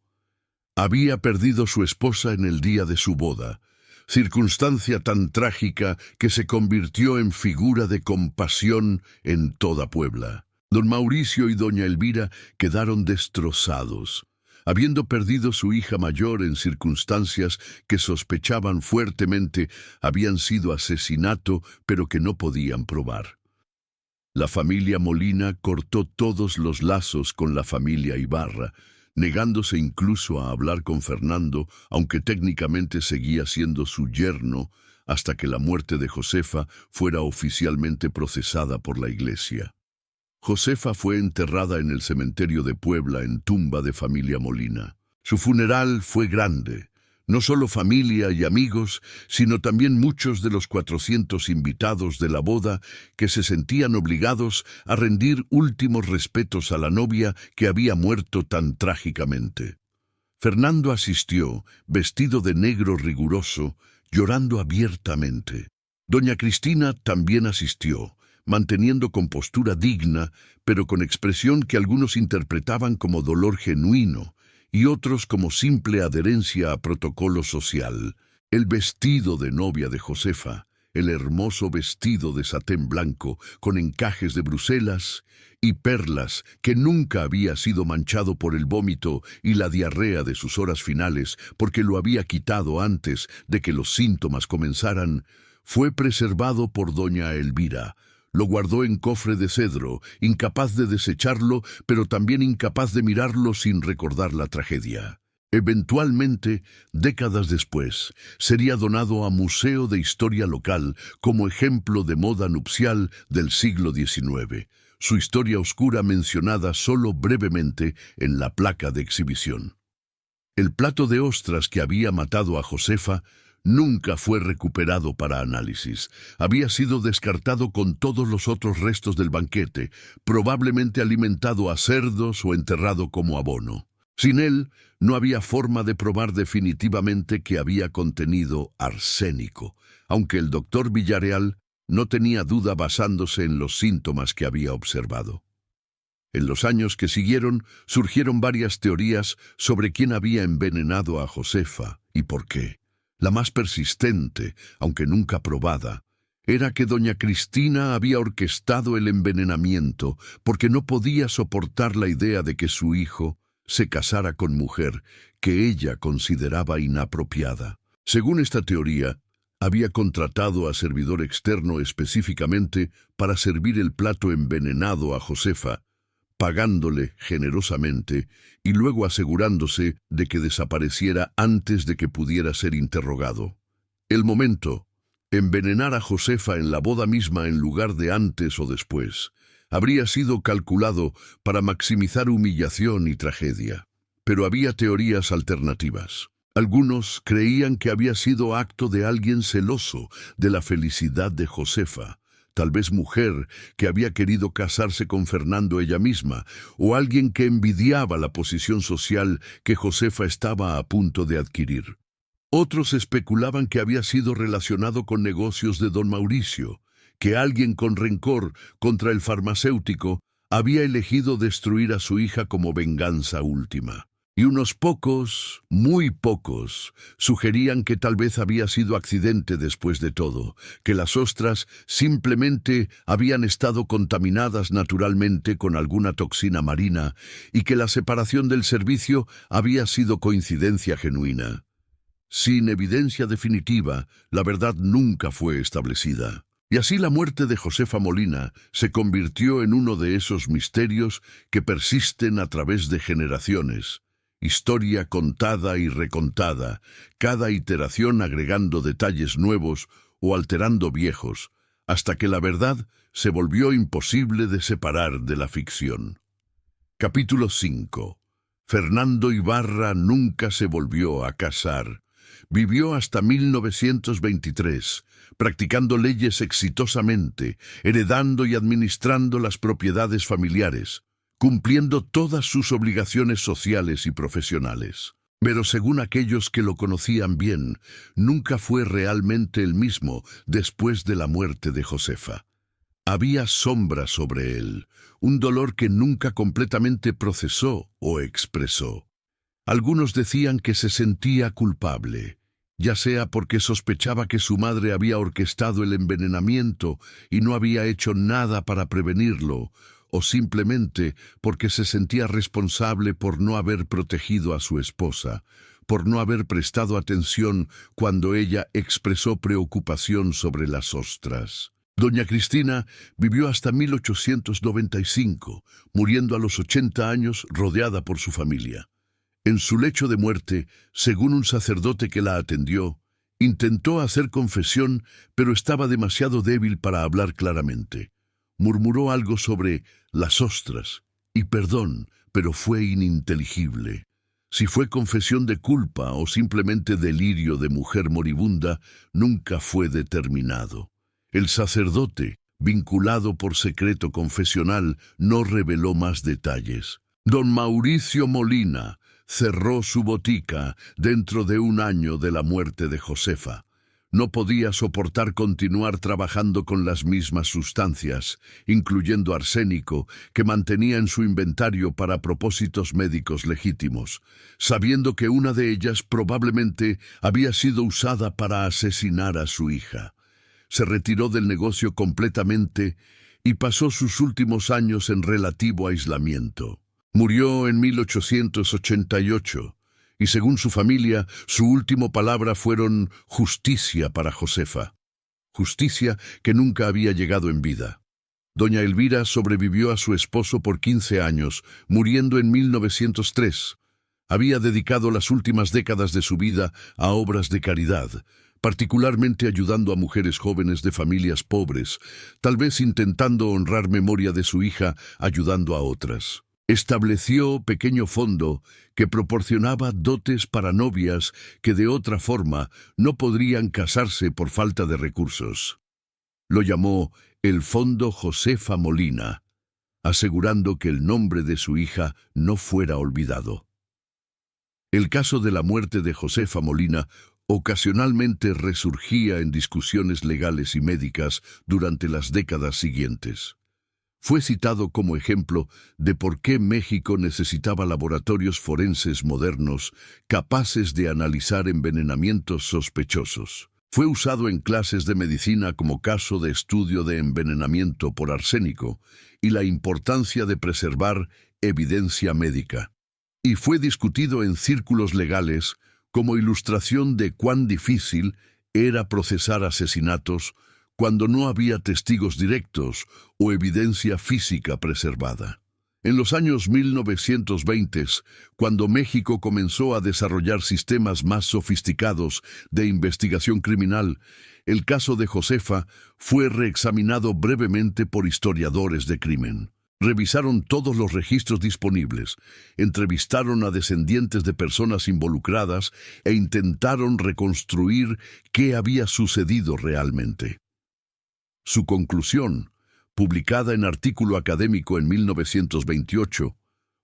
Había perdido su esposa en el día de su boda, circunstancia tan trágica que se convirtió en figura de compasión en toda Puebla. Don Mauricio y doña Elvira quedaron destrozados, habiendo perdido su hija mayor en circunstancias que sospechaban fuertemente habían sido asesinato, pero que no podían probar. La familia Molina cortó todos los lazos con la familia Ibarra, negándose incluso a hablar con Fernando, aunque técnicamente seguía siendo su yerno, hasta que la muerte de Josefa fuera oficialmente procesada por la iglesia. Josefa fue enterrada en el cementerio de Puebla en tumba de familia Molina. Su funeral fue grande. No solo familia y amigos, sino también muchos de los 400 invitados de la boda que se sentían obligados a rendir últimos respetos a la novia que había muerto tan trágicamente. Fernando asistió, vestido de negro riguroso, llorando abiertamente. Doña Cristina también asistió, manteniendo compostura digna, pero con expresión que algunos interpretaban como dolor genuino y otros como simple adherencia a protocolo social. El vestido de novia de Josefa, el hermoso vestido de satén blanco con encajes de Bruselas y perlas que nunca había sido manchado por el vómito y la diarrea de sus horas finales porque lo había quitado antes de que los síntomas comenzaran, fue preservado por doña Elvira. Lo guardó en cofre de cedro, incapaz de desecharlo, pero también incapaz de mirarlo sin recordar la tragedia. Eventualmente, décadas después, sería donado a Museo de Historia Local como ejemplo de moda nupcial del siglo XIX, su historia oscura mencionada solo brevemente en la placa de exhibición. El plato de ostras que había matado a Josefa nunca fue recuperado para análisis. Había sido descartado con todos los otros restos del banquete, probablemente alimentado a cerdos o enterrado como abono. Sin él, no había forma de probar definitivamente que había contenido arsénico, aunque el doctor Villarreal no tenía duda basándose en los síntomas que había observado. En los años que siguieron, surgieron varias teorías sobre quién había envenenado a Josefa y por qué. La más persistente, aunque nunca probada, era que doña Cristina había orquestado el envenenamiento porque no podía soportar la idea de que su hijo se casara con mujer que ella consideraba inapropiada. Según esta teoría, había contratado a servidor externo específicamente para servir el plato envenenado a Josefa, pagándole generosamente y luego asegurándose de que desapareciera antes de que pudiera ser interrogado. El momento, envenenar a Josefa en la boda misma en lugar de antes o después, habría sido calculado para maximizar humillación y tragedia. Pero había teorías alternativas. Algunos creían que había sido acto de alguien celoso de la felicidad de Josefa, tal vez mujer que había querido casarse con Fernando ella misma, o alguien que envidiaba la posición social que Josefa estaba a punto de adquirir. Otros especulaban que había sido relacionado con negocios de don Mauricio, que alguien con rencor contra el farmacéutico había elegido destruir a su hija como venganza última. Y unos pocos, muy pocos, sugerían que tal vez había sido accidente después de todo, que las ostras simplemente habían estado contaminadas naturalmente con alguna toxina marina y que la separación del servicio había sido coincidencia genuina. Sin evidencia definitiva, la verdad nunca fue establecida. Y así la muerte de Josefa Molina se convirtió en uno de esos misterios que persisten a través de generaciones. Historia contada y recontada, cada iteración agregando detalles nuevos o alterando viejos, hasta que la verdad se volvió imposible de separar de la ficción. Capítulo 5. Fernando Ibarra nunca se volvió a casar. Vivió hasta 1923, practicando leyes exitosamente, heredando y administrando las propiedades familiares, cumpliendo todas sus obligaciones sociales y profesionales. Pero según aquellos que lo conocían bien, nunca fue realmente el mismo después de la muerte de Josefa. Había sombra sobre él, un dolor que nunca completamente procesó o expresó. Algunos decían que se sentía culpable, ya sea porque sospechaba que su madre había orquestado el envenenamiento y no había hecho nada para prevenirlo, o simplemente porque se sentía responsable por no haber protegido a su esposa, por no haber prestado atención cuando ella expresó preocupación sobre las ostras. Doña Cristina vivió hasta 1895, muriendo a los 80 años rodeada por su familia. En su lecho de muerte, según un sacerdote que la atendió, intentó hacer confesión, pero estaba demasiado débil para hablar claramente. Murmuró algo sobre las ostras y perdón, pero fue ininteligible. Si fue confesión de culpa o simplemente delirio de mujer moribunda, nunca fue determinado. El sacerdote, vinculado por secreto confesional, no reveló más detalles. Don Mauricio Molina cerró su botica dentro de un año de la muerte de Josefa. No podía soportar continuar trabajando con las mismas sustancias, incluyendo arsénico, que mantenía en su inventario para propósitos médicos legítimos, sabiendo que una de ellas probablemente había sido usada para asesinar a su hija. Se retiró del negocio completamente y pasó sus últimos años en relativo aislamiento. Murió en 1888. Y según su familia, su última palabra fueron justicia para Josefa. Justicia que nunca había llegado en vida. Doña Elvira sobrevivió a su esposo por 15 años, muriendo en 1903. Había dedicado las últimas décadas de su vida a obras de caridad, particularmente ayudando a mujeres jóvenes de familias pobres, tal vez intentando honrar memoria de su hija ayudando a otras. Estableció pequeño fondo que proporcionaba dotes para novias que de otra forma no podrían casarse por falta de recursos. Lo llamó el Fondo Josefa Molina, asegurando que el nombre de su hija no fuera olvidado. El caso de la muerte de Josefa Molina ocasionalmente resurgía en discusiones legales y médicas durante las décadas siguientes. Fue citado como ejemplo de por qué México necesitaba laboratorios forenses modernos capaces de analizar envenenamientos sospechosos. Fue usado en clases de medicina como caso de estudio de envenenamiento por arsénico y la importancia de preservar evidencia médica. Y fue discutido en círculos legales como ilustración de cuán difícil era procesar asesinatos cuando no había testigos directos o evidencia física preservada. En los años 1920, cuando México comenzó a desarrollar sistemas más sofisticados de investigación criminal, el caso de Josefa fue reexaminado brevemente por historiadores de crimen. Revisaron todos los registros disponibles, entrevistaron a descendientes de personas involucradas e intentaron reconstruir qué había sucedido realmente. Su conclusión, publicada en artículo académico en 1928,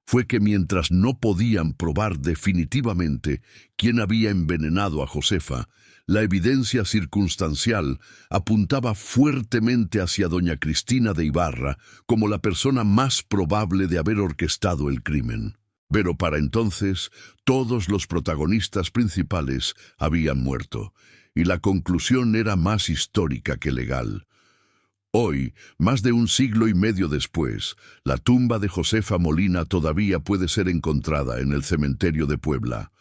fue que mientras no podían probar definitivamente quién había envenenado a Josefa, la evidencia circunstancial apuntaba fuertemente hacia doña Cristina de Ibarra como la persona más probable de haber orquestado el crimen. Pero para entonces, todos los protagonistas principales habían muerto, y la conclusión era más histórica que legal. Hoy, más de un siglo y medio después, la tumba de Josefa Molina todavía puede ser encontrada en el cementerio de Puebla.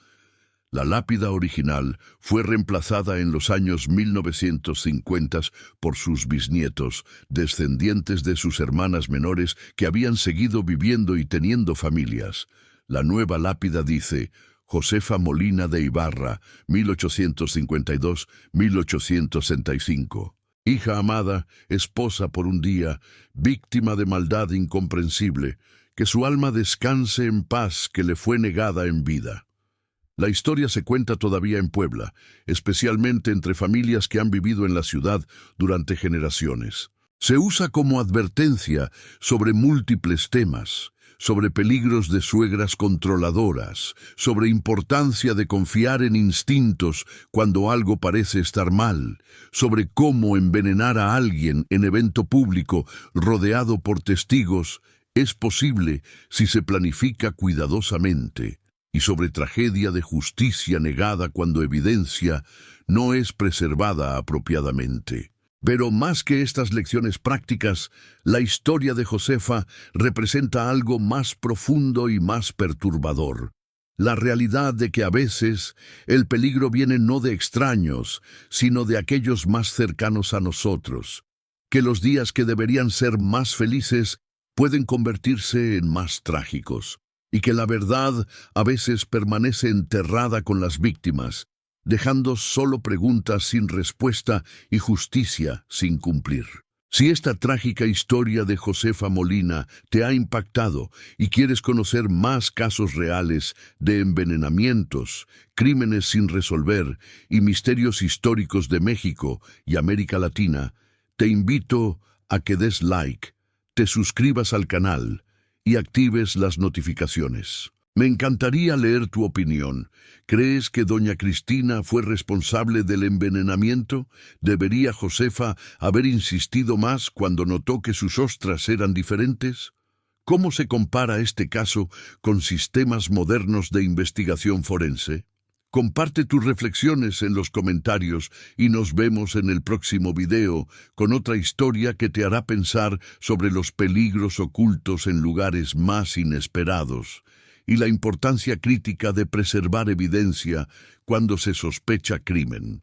La lápida original fue reemplazada en los años 1950 por sus bisnietos, descendientes de sus hermanas menores que habían seguido viviendo y teniendo familias. La nueva lápida dice: Josefa Molina de Ibarra, 1852-1865. Hija amada, esposa por un día, víctima de maldad incomprensible, que su alma descanse en paz que le fue negada en vida. La historia se cuenta todavía en Puebla, especialmente entre familias que han vivido en la ciudad durante generaciones. Se usa como advertencia sobre múltiples temas, sobre peligros de suegras controladoras, sobre importancia de confiar en instintos cuando algo parece estar mal, sobre cómo envenenar a alguien en evento público rodeado por testigos es posible si se planifica cuidadosamente, y sobre tragedia de justicia negada cuando evidencia no es preservada apropiadamente. Pero más que estas lecciones prácticas, la historia de Josefa representa algo más profundo y más perturbador. La realidad de que a veces el peligro viene no de extraños, sino de aquellos más cercanos a nosotros. Que los días que deberían ser más felices pueden convertirse en más trágicos. Y que la verdad a veces permanece enterrada con las víctimas, dejando solo preguntas sin respuesta y justicia sin cumplir. Si esta trágica historia de Josefa Molina te ha impactado y quieres conocer más casos reales de envenenamientos, crímenes sin resolver y misterios históricos de México y América Latina, te invito a que des like, te suscribas al canal y actives las notificaciones. Me encantaría leer tu opinión. ¿Crees que doña Cristina fue responsable del envenenamiento? ¿Debería Josefa haber insistido más cuando notó que sus ostras eran diferentes? ¿Cómo se compara este caso con sistemas modernos de investigación forense? Comparte tus reflexiones en los comentarios y nos vemos en el próximo video con otra historia que te hará pensar sobre los peligros ocultos en lugares más inesperados y la importancia crítica de preservar evidencia cuando se sospecha crimen.